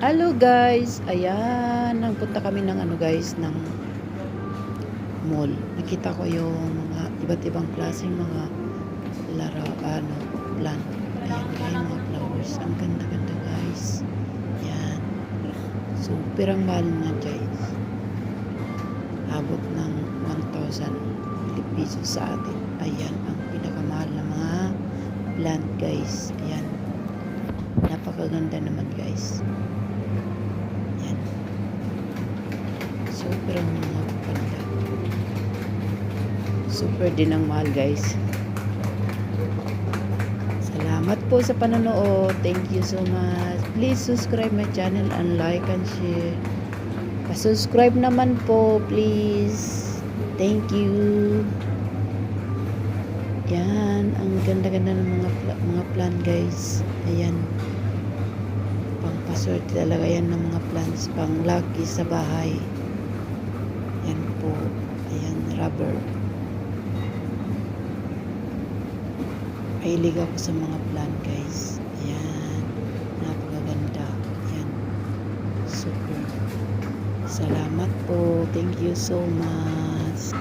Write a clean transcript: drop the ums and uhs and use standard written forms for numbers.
Hello guys, ayan, nagpunta kami ng guys, ng mall. Nakita ko yung mga iba't ibang klaseng mga plant. Ayan guys, mga flowers. Ang ganda-ganda guys. Ayan. Super ang mahal na guys. Abot ng 1,000 pesos sa atin. Ayan, ang pinakamahal na mga plant guys. Ayan. Napakaganda naman guys. Ayan. Super ang mga ganda. Super din ang mahal guys. Salamat po sa panonood. Thank you so much. Please subscribe my channel and like and share. Pa-subscribe naman po, please. Thank you. Yan, ang ganda-ganda ng mga plant guys. Ayan. Pangpaswerte talaga yan ng mga plants, pang lucky sa bahay. Yan po. Ayan, rubber. Mahilig ako sa mga plant guys. Ayan. Napakaganda. Ayan. Super. Salamat po. Thank you so much.